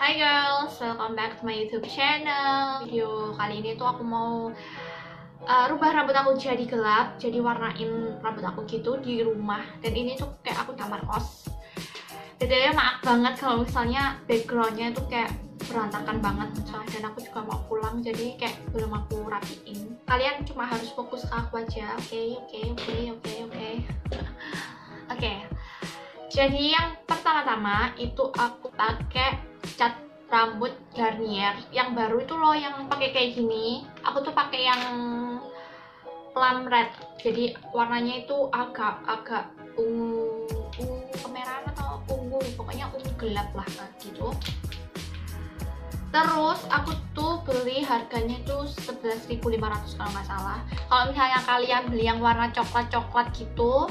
Hi girls, welcome back to my YouTube channel. Video kali ini tuh aku mau rubah rambut aku jadi gelap, jadi warnain rambut aku gitu di rumah. Dan ini tuh kayak aku kamar kos. Jadi maaf banget kalau misalnya backgroundnya itu kayak berantakan banget. Dan aku juga mau pulang, jadi kayak belum aku rapiin. Kalian cuma harus fokus ke aku aja, oke. Jadi yang pertama-tama itu aku pakai cat rambut Garnier yang baru itu loh, yang pakai kayak gini. Aku tuh pakai yang plum red, jadi warnanya itu agak ungu kemerahan atau ungu, pokoknya ungu gelap lah gitu. Terus aku tuh beli harganya tuh 11.500 kalau nggak salah. Kalau misalnya kalian beli yang warna coklat gitu,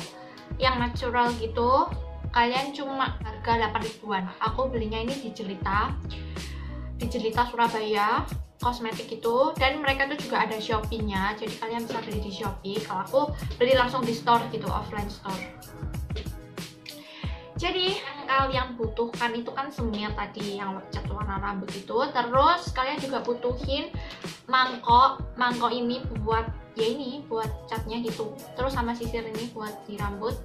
yang natural gitu, kalian cuma harga 8 ribuan. Aku belinya ini di Jelita Surabaya kosmetik itu, dan mereka tuh juga ada Shopee-nya, jadi kalian bisa beli di Shopee. Kalau aku beli langsung di store gitu, offline store. Jadi yang kalian butuhkan itu kan semir tadi, yang cat warna rambut itu. Terus kalian juga butuhin mangkok ini buat buat catnya gitu. Terus sama sisir ini buat di rambut.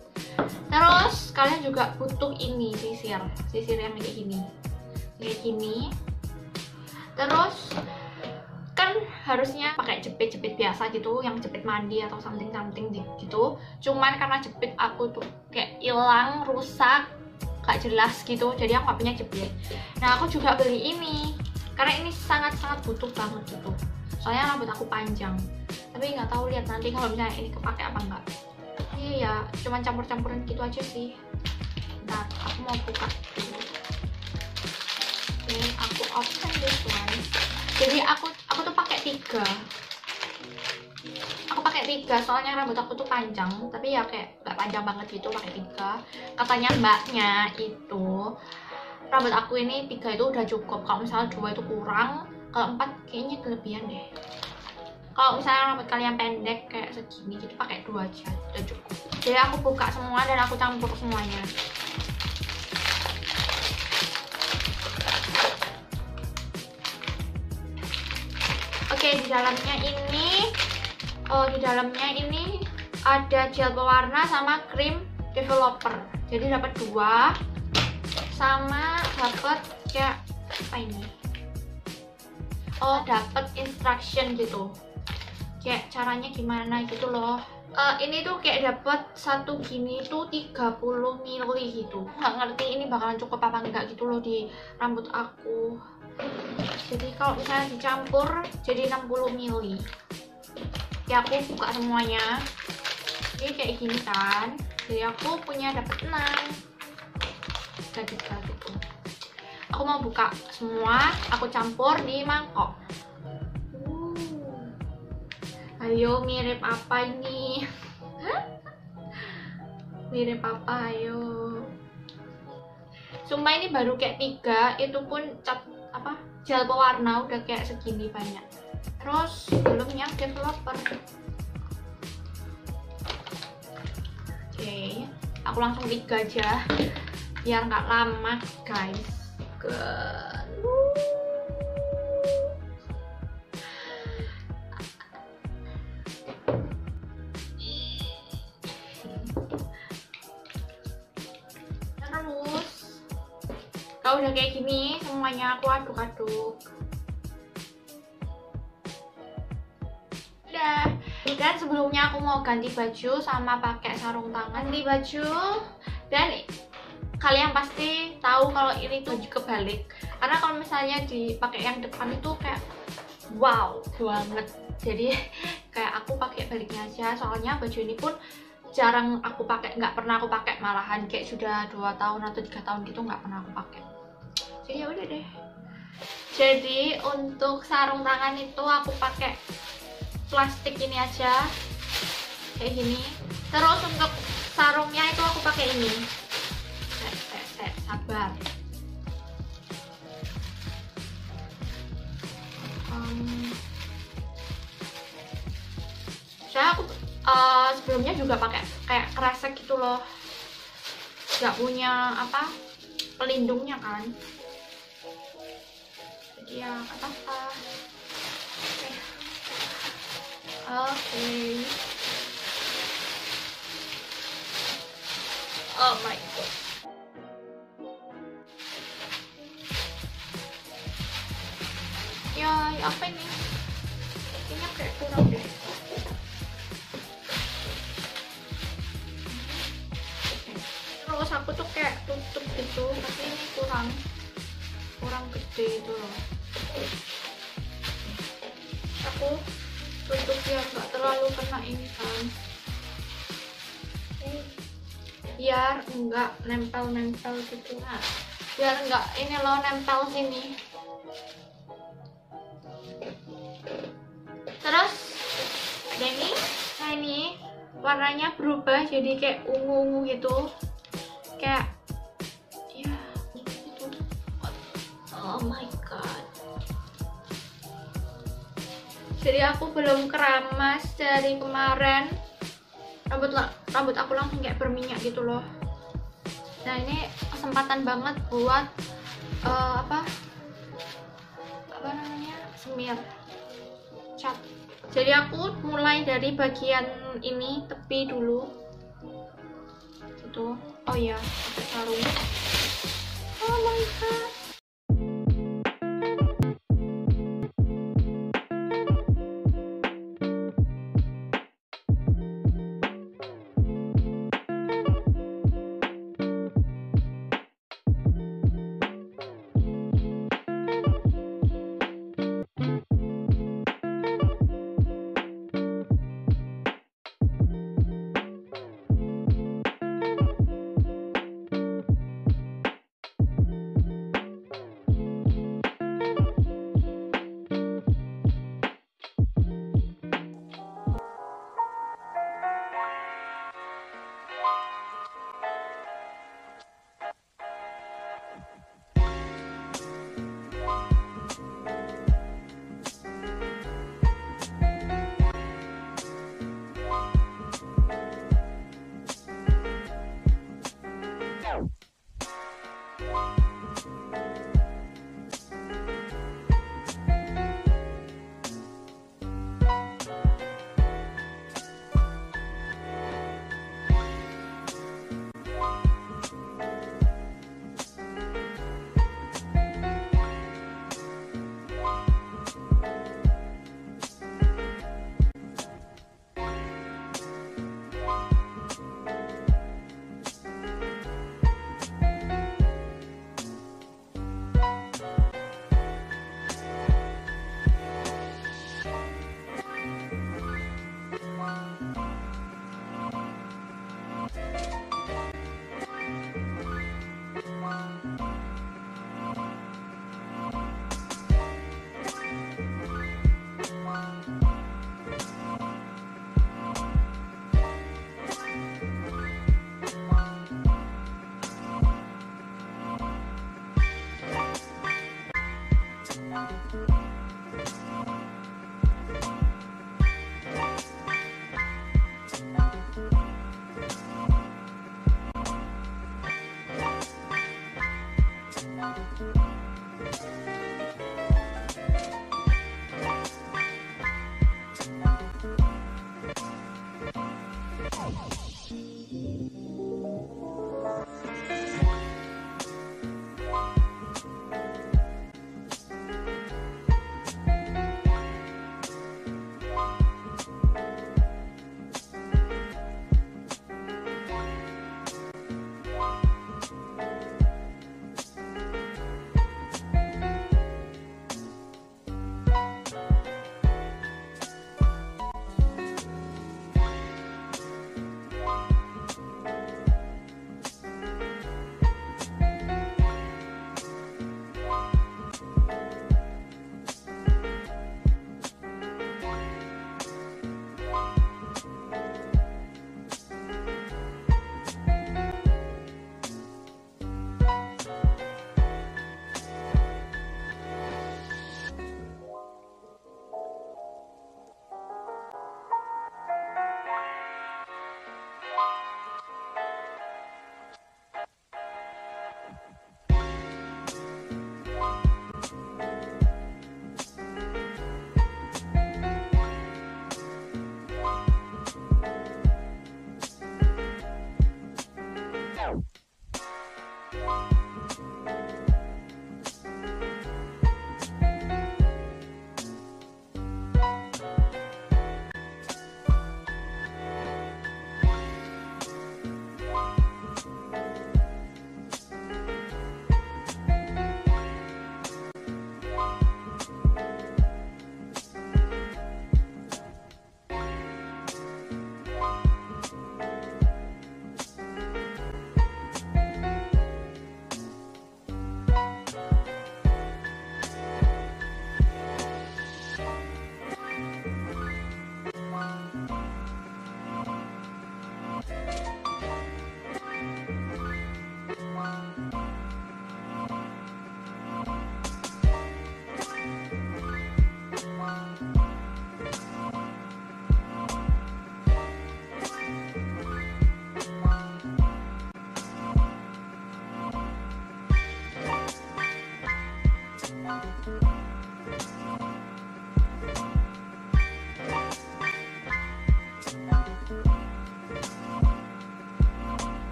Terus kalian juga butuh ini sisir yang kayak gini. Terus kan harusnya pakai jepit biasa gitu, yang jepit mandi atau something gitu. Cuman karena jepit aku tuh kayak hilang, rusak, gak jelas gitu, jadi aku gak punya jepit. Nah aku juga beli ini karena ini sangat butuh banget gitu. Soalnya rambut aku panjang, tapi nggak tahu, lihat nanti kalau misalnya ini kepake apa enggak. Iya ya, cuman campur-campurin gitu aja sih. Bentar, aku mau buka dulu. Oke, aku open this one. Jadi aku tuh pakai 3. Aku pakai 3 soalnya rambut aku tuh panjang, tapi ya kayak nggak panjang banget gitu, pakai 3. Katanya mbaknya itu rambut aku ini 3 itu udah cukup. Kalau misalnya 2 itu kurang, kalau 4 kayaknya kelebihan deh. Kalau misalnya rambut kalian pendek kayak segini gitu, pakai 2 aja udah cukup. Jadi aku buka semua dan aku campur semuanya. Oke, di dalamnya ini ada gel pewarna sama krim developer. Jadi dapat 2, sama dapat kayak apa ini? Dapat instruction gitu. Kayak caranya gimana gitu loh. Ini tuh kayak dapat satu gini tuh 30 ml gitu. Nggak ngerti ini bakalan cukup apa enggak gitu loh di rambut aku. Jadi kalau misalnya dicampur jadi 60 ml. Ya aku buka semuanya. Jadi kayak gini kan. Jadi aku punya dapat 6. Gitu. Aku mau buka semua, aku campur di mangkok. Ayo, mirip apa ini? Mirip apa, ayo. Sumpah ini baru kayak 3, itu pun cat gel pewarna udah kayak segini banyak. Terus belumnya developer. Oke, aku langsung 3 aja biar nggak lama guys. Kalau udah kayak gini semuanya aku aduk-aduk. Udah. Dan sebelumnya aku mau ganti baju sama pakai sarung tangan. Ganti baju, dan kalian pasti tahu kalau ini tuh kebalik. Karena kalau misalnya dipakai yang depan itu kayak wow banget. Jadi kayak aku pakai baliknya aja. Soalnya baju ini pun jarang aku pakai, nggak pernah aku pakai, malahan kayak sudah 2 tahun atau 3 tahun gitu nggak pernah aku pakai. Jadi ya udah deh. Jadi untuk sarung tangan itu aku pakai plastik ini aja kayak gini. Terus untuk sarungnya itu aku pakai ini. Sabar. Saya aku sebelumnya juga pakai kayak kresek gitu loh, nggak punya pelindungnya kan. ya nggak apa-apa. Oke. Oh my god. Ya apa ini? Kayaknya kayak kurang deh. Terus aku tuh kayak tutup gitu, tapi ini kurang gede itu loh. Aku tutup biar nggak terlalu kena ini kan, biar nggak nempel gitu. Nah, biar nggak ini loh nempel sini. Terus ada ini, nah ini warnanya berubah jadi kayak ungu-ungu gitu, kayak ya gitu. Oh my god. Jadi aku belum keramas dari kemarin, rambut aku langsung kayak berminyak gitu loh. Nah ini kesempatan banget buat apa namanya, semir cat. Jadi aku mulai dari bagian ini tepi dulu gitu. Oh ya, pakai sarung. Oh my god.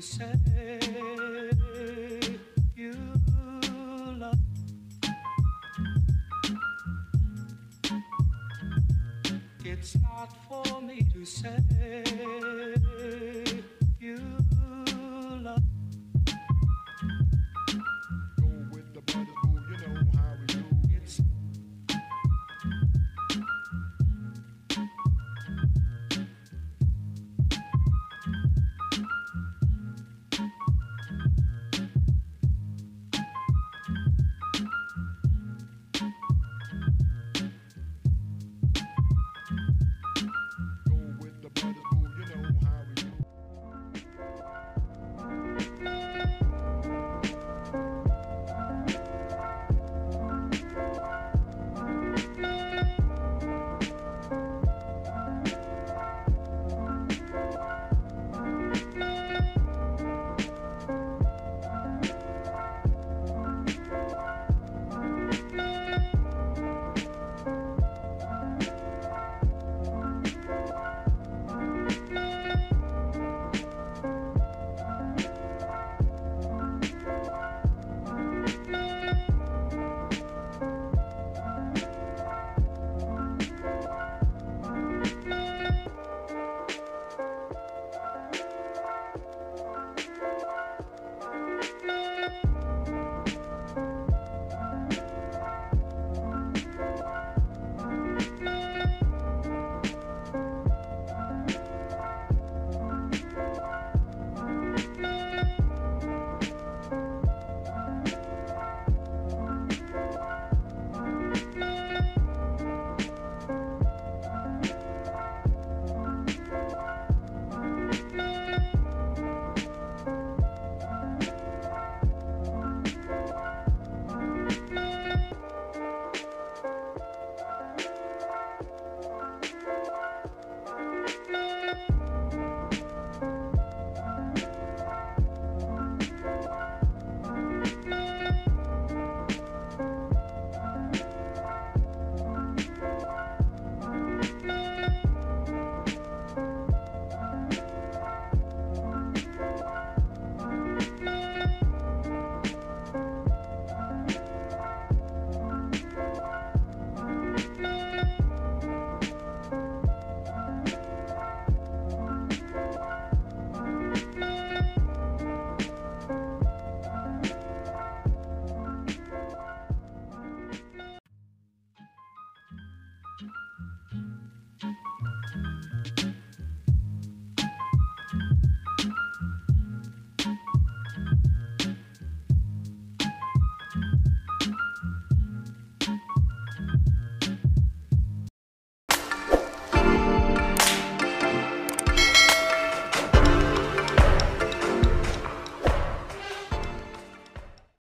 say you love. It's not for me to say